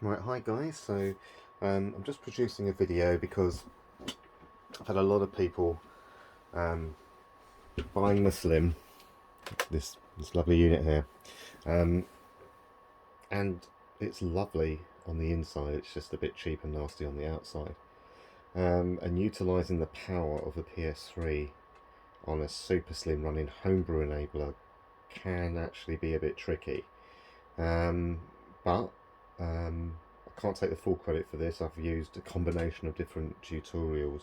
Right, hi guys. So I'm just producing a video because I've had a lot of people buying the Slim, this lovely unit here, and it's lovely on the inside. It's just a bit cheap and nasty on the outside. And utilising the power of a PS3 on a Super Slim running homebrew enabler can actually be a bit tricky. But I can't take the full credit for this. I've used a combination of different tutorials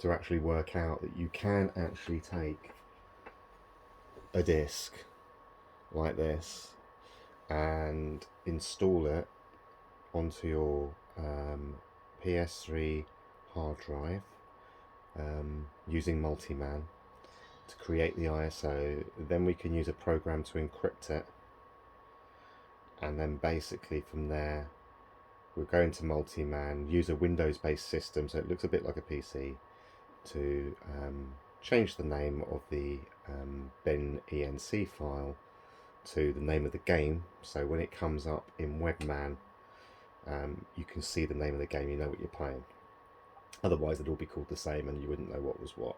to actually work out that you can actually take a disc like this and install it onto your PS3 hard drive using MultiMAN to create the ISO. Then we can use a program to encrypt it, and then basically from there we'll go into MultiMAN, use a Windows-based system so it looks a bit like a PC, to change the name of the .enc file to the name of the game, so when it comes up in WebMAN you can see the name of the game, you know what you're playing. Otherwise it'd all be called the same and you wouldn't know what was what.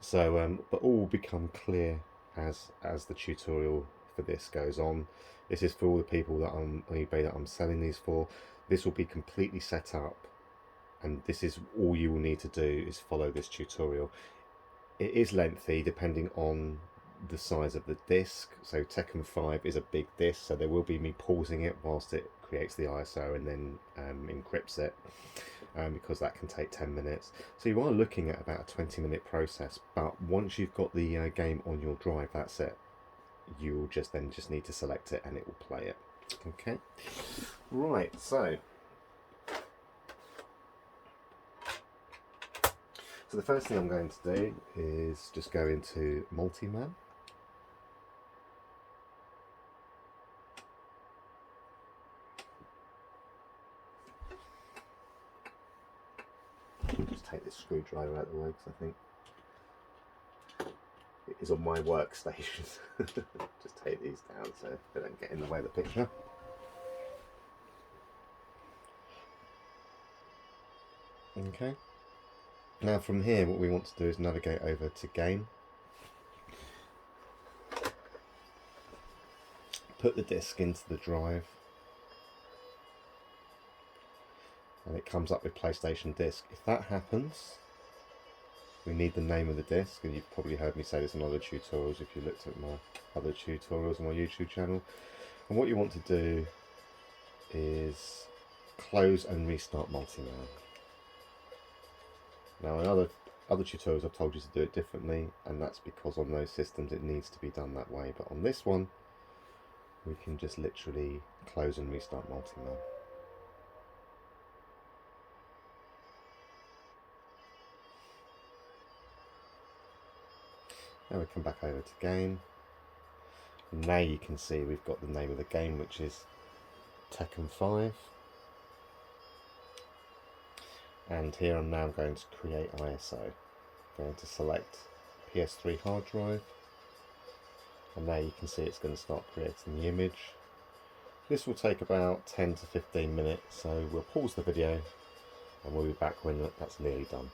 So but all will become clear as the tutorial for this goes on. This is for all the people that on eBay that I'm selling these for. This will be completely set up, and this is all you will need to do is follow this tutorial. It is lengthy depending on the size of the disc. So Tekken 5 is a big disc, so there will be me pausing it whilst it creates the ISO and then encrypts it, because that can take 10 minutes. So you are looking at about a 20-minute process, but once you've got the game on your drive, that's it. You'll just need to select it and it will play it. Okay, right, so the first thing I'm going to do is just go into MultiMAN. Just take this screwdriver out of the way because I think it is on my workstation. Just take these down so they don't get in the way of the picture. Okay. Now from here what we want to do is navigate over to game. Put the disc into the drive. And it comes up with PlayStation disc. If that happens, we need the name of the disc, and you've probably heard me say this in other tutorials if you looked at my other tutorials on my YouTube channel. And what you want to do is close and restart MultiMAN. Now in other tutorials I've told you to do it differently, and that's because on those systems it needs to be done that way, but on this one we can just literally close and restart MultiMAN. Now we come back over to game. And now you can see we've got the name of the game, which is Tekken 5. And here I'm now going to create ISO. I'm going to select PS3 hard drive. And now you can see it's going to start creating the image. This will take about 10 to 15 minutes, so we'll pause the video and we'll be back when that's nearly done.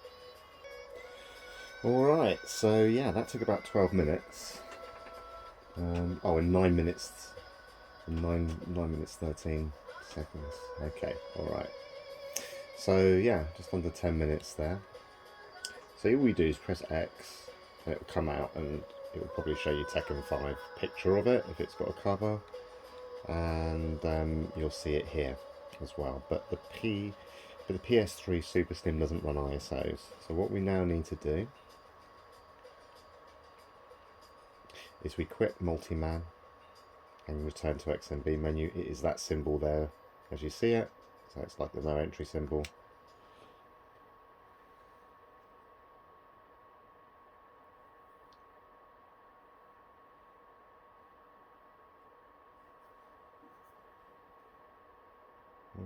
Alright, so yeah, that took about 12 minutes. Oh, and 9 minutes 13 seconds. Okay, alright. So yeah, just under 10 minutes there. So all we do is press X and it will come out, and it will probably show you Tekken 5 picture of it if it's got a cover, and you'll see it here as well. But the PS3 Super Slim doesn't run ISOs. So what we now need to do is we quit MultiMAN and return to XMB menu. It is that symbol there as you see it, so it's like the no entry symbol.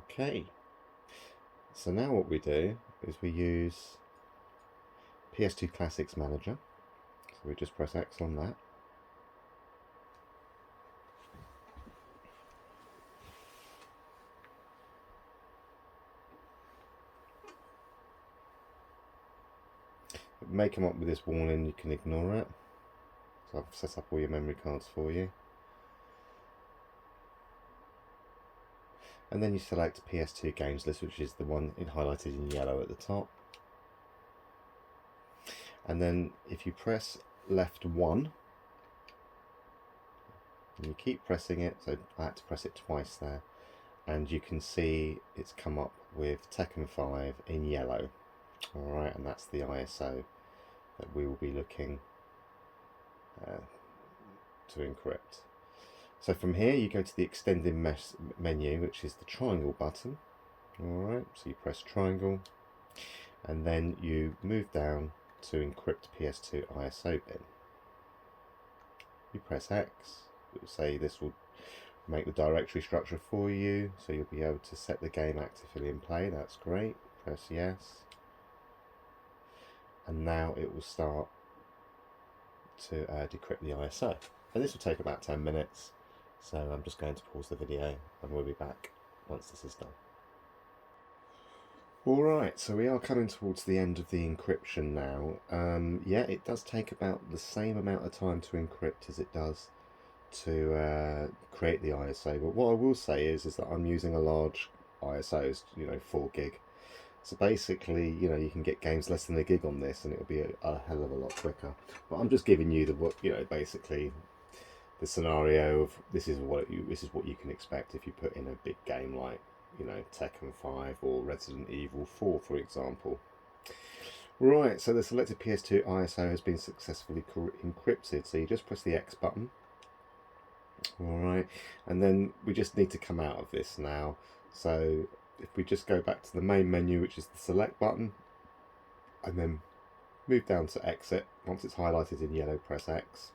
Okay, so now what we do is we use PS2 Classics Manager, so we just press X on that. may come up with this warning, you can ignore it. So I've set up all your memory cards for you. And then you select PS2 games list, which is the one highlighted in yellow at the top. And then if you press left 1, and you keep pressing it, so I had to press it twice there, and you can see it's come up with Tekken 5 in yellow. Alright, and that's the ISO that we will be looking to encrypt. So from here you go to the extended menu, which is the triangle button. Alright, so you press triangle, and then you move down to encrypt PS2 ISO bin. You press X, it will say this will make the directory structure for you, so you'll be able to set the game actively in play. That's great. Press yes, and now it will start to decrypt the ISO, and this will take about 10 minutes, so I'm just going to pause the video and we'll be back once this is done. Alright, so we are coming towards the end of the encryption now. Yeah, it does take about the same amount of time to encrypt as it does to create the ISO, but what I will say is that I'm using a large ISO, 4 gig. So basically, you can get games less than a gig on this and it'll be a hell of a lot quicker. But I'm just giving you basically the scenario of this is what you can expect if you put in a big game like Tekken 5 or Resident Evil 4, for example. Right, so the selected PS2 ISO has been successfully encrypted. So you just press the X button. Alright, and then we just need to come out of this now. So if we just go back to the main menu, which is the select button, and then move down to exit. Once it's highlighted in yellow, press X.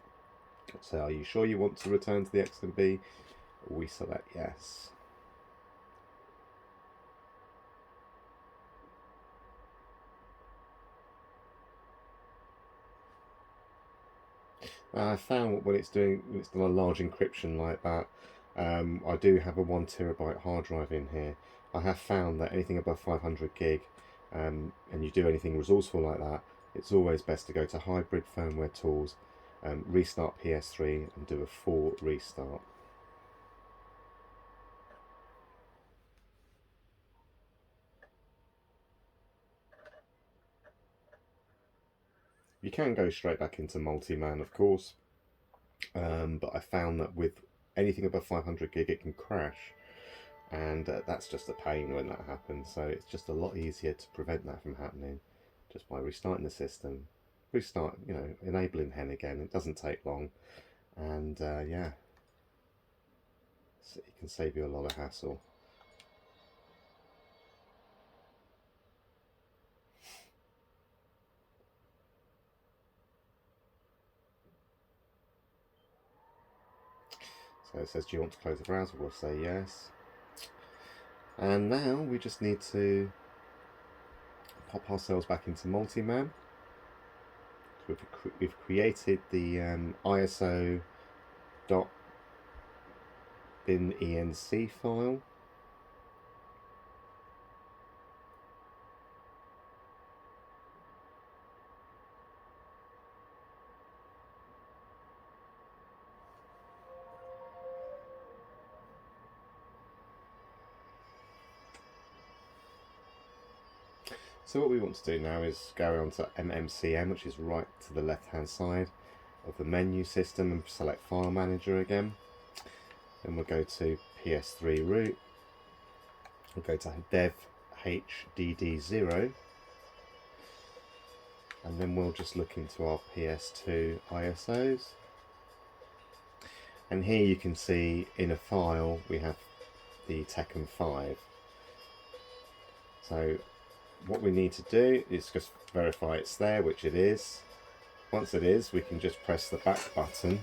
So are you sure you want to return to the XMB? We select yes. I found when it's done a large encryption like that, I do have a 1 terabyte hard drive in here. I have found that anything above 500 gig, and you do anything resourceful like that, it's always best to go to hybrid firmware tools, restart PS3 and do a full restart. You can go straight back into MultiMAN, of course, but I found that with anything above 500 gig it can crash, and that's just a pain when that happens. So it's just a lot easier to prevent that from happening just by restarting the system, enabling hen again. It doesn't take long, and yeah, so it can save you a lot of hassle. So it says, do you want to close the browser? We'll say yes. And now we just need to pop ourselves back into MultiMAN. We've created the ISO.bin.enc file. So what we want to do now is go on to MMCM, which is right to the left hand side of the menu system, and select File Manager again. Then we'll go to PS3 root. We'll go to dev HDD0, and then we'll just look into our PS2 ISOs. And here you can see in a file we have the Tekken 5. So what we need to do is just verify it's there, which it is. Once it is, we can just press the back button.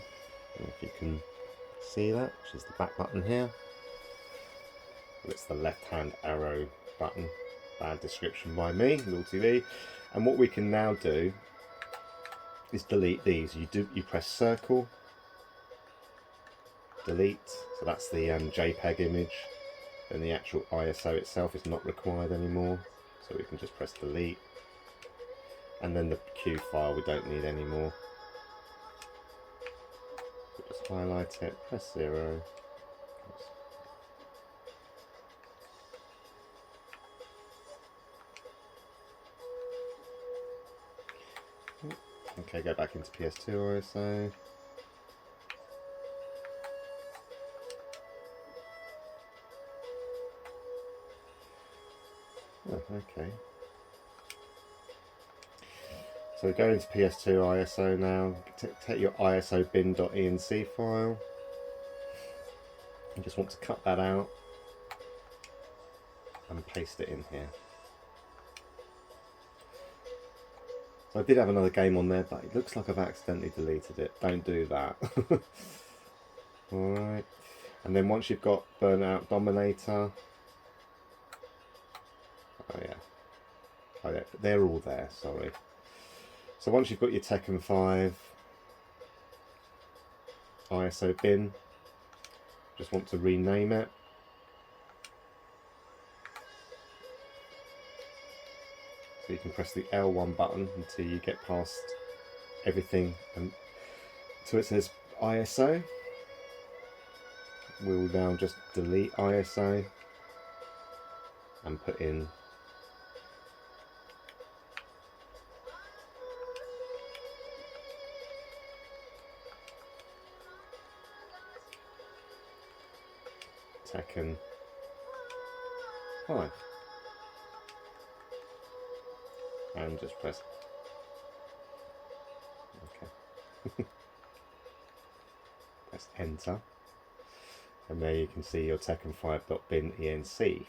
If you can see that, which is the back button here. It's the left hand arrow button. Bad description by me, LulTV. And what we can now do is delete these. You press circle, delete. So that's the JPEG image, and the actual ISO itself is not required anymore. So we can just press delete, And then the Q file we don't need anymore. So just highlight it, press 0. Okay, go back into PS2 ISO. Oh, okay. So go into PS2 ISO now, take your ISO bin.enc file. You just want to cut that out and paste it in here. So I did have another game on there, but it looks like I've accidentally deleted it. Don't do that. Alright. And then once you've got Burnout Dominator, oh yeah, they're all there, sorry. So once you've got your Tekken 5 ISO bin, just want to rename it. So you can press the L1 button until you get past everything and so it says ISO. We'll now just delete ISO and put in Tekken 5 and just press okay. Press enter and there you can see your Tekken 5.bin enc.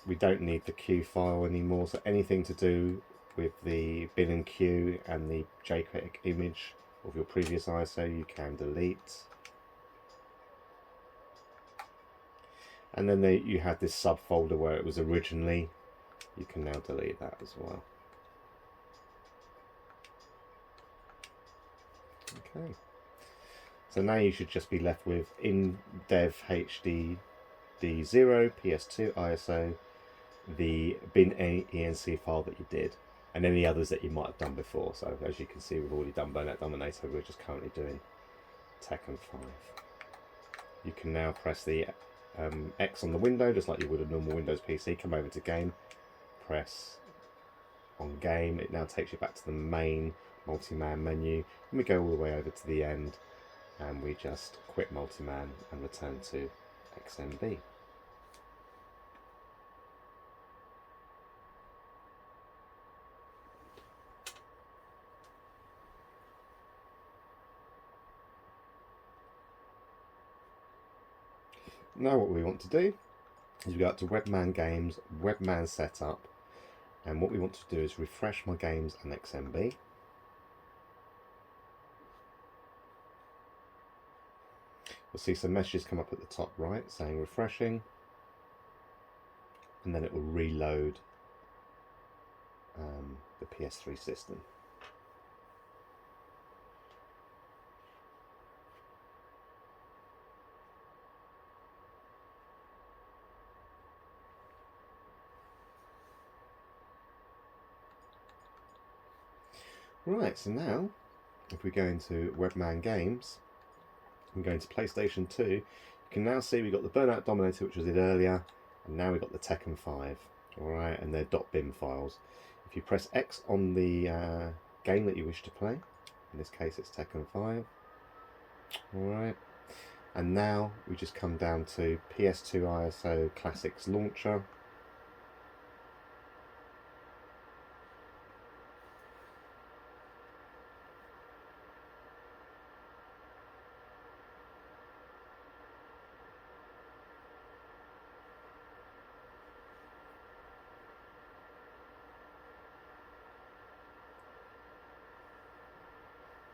We don't need the Q file anymore, so anything to do with the bin and Q and the JPEG image of your previous ISO you can delete. And then you had this subfolder where it was originally. You can now delete that as well. Okay. So now you should just be left with in dev HDD0 PS2 ISO, the bin enc file that you did, and any others that you might have done before. So as you can see, we've already done Burnout Dominator. We're just currently doing Tekken 5. You can now press the X on the window, just like you would a normal Windows PC. Come over to Game, press on Game. It now takes you back to the main MultiMAN menu, and we go all the way over to the end, and we just quit MultiMAN and return to XMB. Now what we want to do is we go up to WebMAN Games, WebMAN Setup, and what we want to do is refresh my games and XMB. You'll see some messages come up at the top right saying refreshing, and then it will reload the PS3 system. Right, so now if we go into WebMAN Games and go into PlayStation 2, you can now see we've got the Burnout Dominator, which we did earlier, and now we've got the Tekken 5. Alright, and they're .bin files. If you press X on the game that you wish to play, in this case it's Tekken 5. Alright, and now we just come down to PS2 ISO Classics Launcher.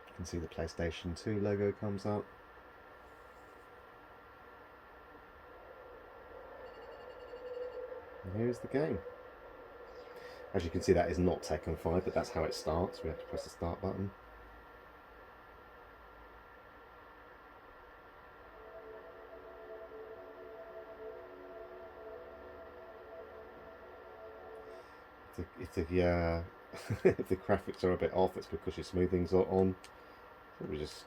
You can see the PlayStation 2 logo comes up. And here's the game. As you can see, that is not Tekken 5, but that's how it starts. We have to press the start button. It's a if the graphics are a bit off, it's because your smoothing's not on. So we just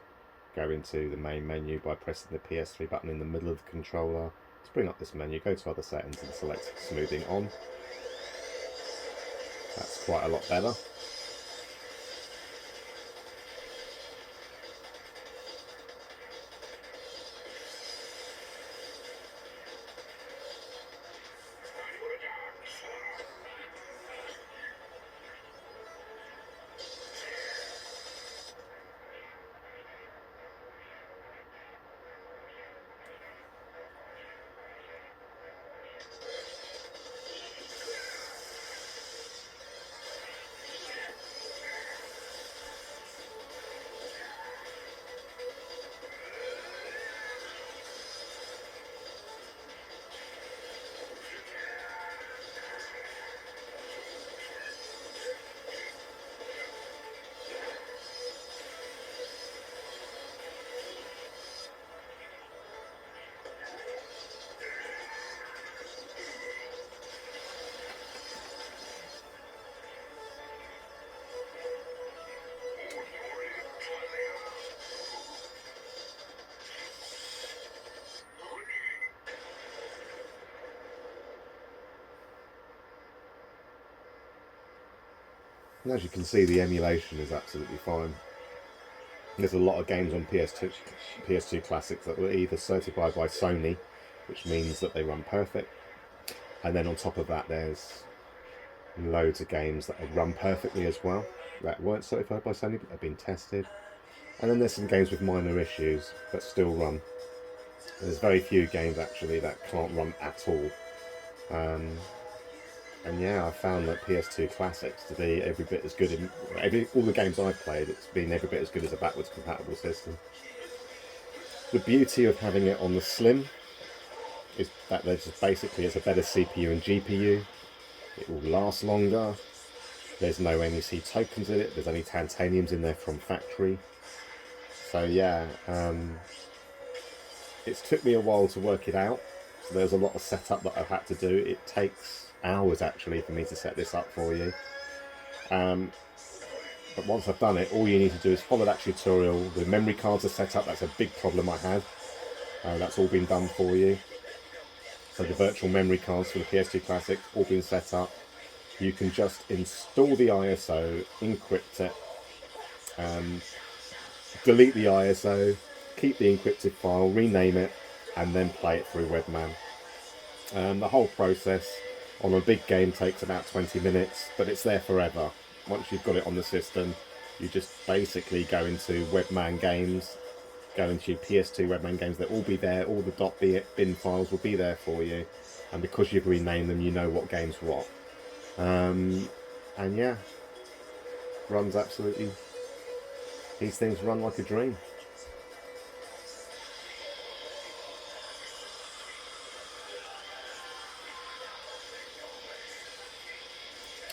go into the main menu by pressing the PS3 button in the middle of the controller. To bring up this menu, go to other settings and select smoothing on. That's quite a lot better. And as you can see, the emulation is absolutely fine. There's a lot of games on PS2 Classics that were either certified by Sony, which means that they run perfect, and then on top of that there's loads of games that run perfectly as well that weren't certified by Sony but have been tested, and then there's some games with minor issues that still run. There's very few games actually that can't run at all. And yeah, I found that PS2 Classics to be every bit as good in all the games I've played. It's been every bit as good as a backwards compatible system. The beauty of having it on the Slim is that there's basically it's a better CPU and GPU. It will last longer. There's no NEC tokens in it. There's only titaniums in there from factory. So yeah, it's took me a while to work it out. So there's a lot of setup that I've had to do. It takes hours actually for me to set this up for you. But once I've done it, all you need to do is follow that tutorial. The memory cards are set up. That's a big problem I had. That's all been done for you. So the virtual memory cards for the PS2 Classics all been set up. You can just install the ISO, encrypt it, delete the ISO, keep the encrypted file, rename it, and then play it through WebMAN. The whole process on a big game takes about 20 minutes, but it's there forever. Once you've got it on the system, you just basically go into WebMAN games, go into your PS2 WebMAN games, they'll all be there, all the .bin files will be there for you, and because you've renamed them, you know what game's what. And yeah, runs absolutely, these things run like a dream.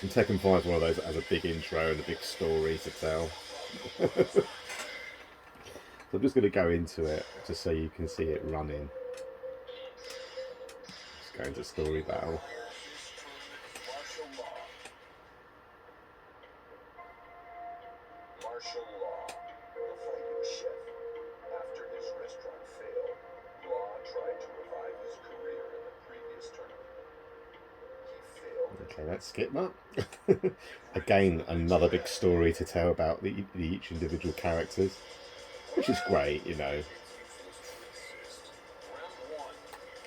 And Tekken 5 is one of those that has a big intro and a big story to tell. So I'm just going to go into it just so you can see it running. Let's go into story battle. Martial Law, the fighting chef. After his restaurant failed, Law tried to revive his career in the previous tournament. He failed. Okay, let's skip that. Again, another big story to tell about each individual characters, which is great, you know.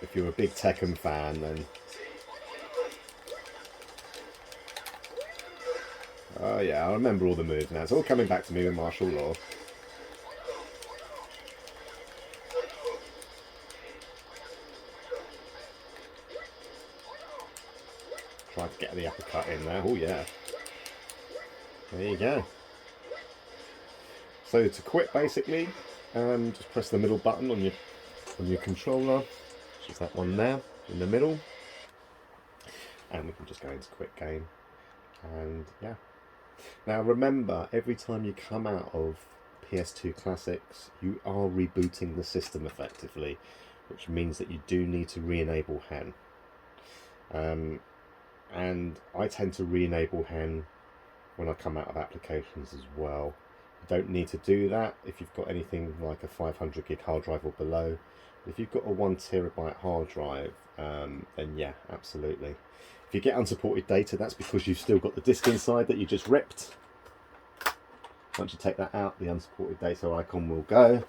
If you're a big Tekken fan, then... Oh yeah, I remember all the moves now. It's all coming back to me with martial law. Try to get the uppercut in there. Oh yeah. There you go. So to quit, basically, just press the middle button on your controller, which is that one there in the middle, and we can just go into quit game. And yeah. Now remember, every time you come out of PS2 Classics, you are rebooting the system effectively, which means that you do need to re-enable HEN. And I tend to re-enable HEN when I come out of applications as well. You don't need to do that if you've got anything like a 500 gig hard drive or below. If you've got a 1 terabyte hard drive, then yeah, absolutely. If you get unsupported data, that's because you've still got the disk inside that you just ripped. Once you take that out, the unsupported data icon will go.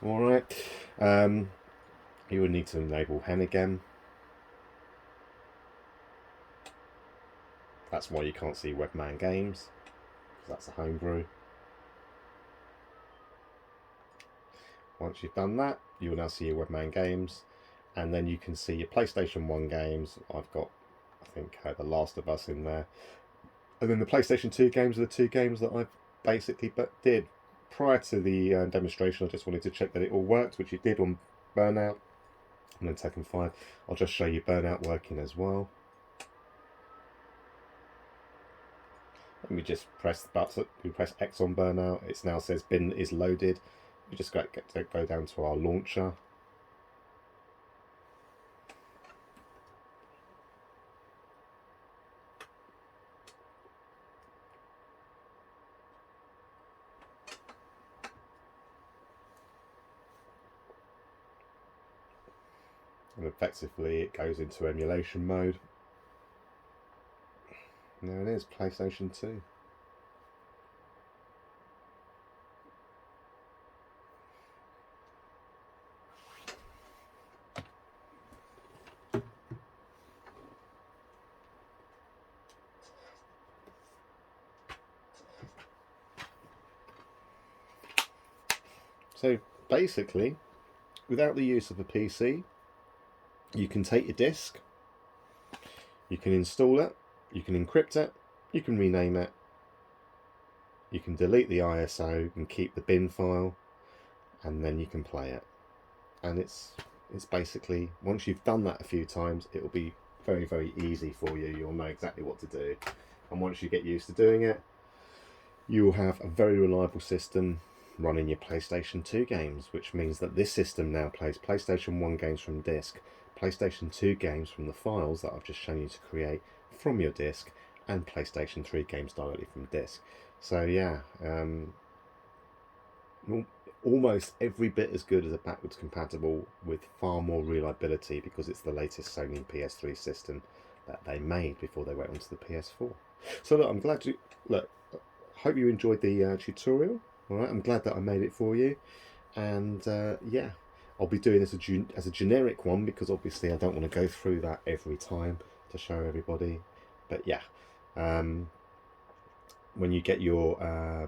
Alright, you will need to enable hen again. That's why you can't see WebMAN games, because that's a homebrew. Once you've done that, you will now see your WebMAN games, and then you can see your PlayStation 1 games. I've got, I think, The Last of Us in there. And then the PlayStation 2 games are the 2 games that I basically did. Prior to the demonstration, I just wanted to check that it all worked, which it did on Burnout. And then Tekken 5. I'll just show you Burnout working as well. Let me just press the button. We press X on Burnout. It now says bin is loaded. We just go down to our launcher. And effectively it goes into emulation mode. And there it is, PlayStation 2. So basically, without the use of a PC, you can take your disk, you can install it, you can encrypt it, you can rename it, you can delete the ISO and keep the bin file, and then you can play it. And it's basically, once you've done that a few times, it will be very, very easy for you. You'll know exactly what to do. And once you get used to doing it, you will have a very reliable system running your PlayStation 2 games, which means that this system now plays PlayStation 1 games from disk, PlayStation 2 games from the files that I've just shown you to create from your disk, and PlayStation 3 games directly from disk. So yeah, almost every bit as good as a backwards compatible, with far more reliability, because it's the latest Sony PS3 system that they made before they went onto the PS4. So look, I'm glad you hope you enjoyed the tutorial. All right, I'm glad that I made it for you, and yeah, I'll be doing this as a generic one, because obviously I don't want to go through that every time to show everybody. But yeah, when you get your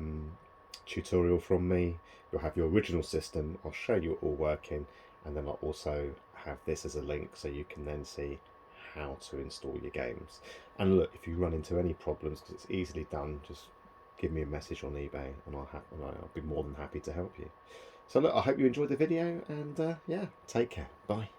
tutorial from me, you'll have your original system. I'll show you it all working, and then I'll also have this as a link so you can then see how to install your games. And look, if you run into any problems, because it's easily done, just give me a message on eBay, and I'll be more than happy to help you. So look, I hope you enjoyed the video, and yeah, take care. Bye.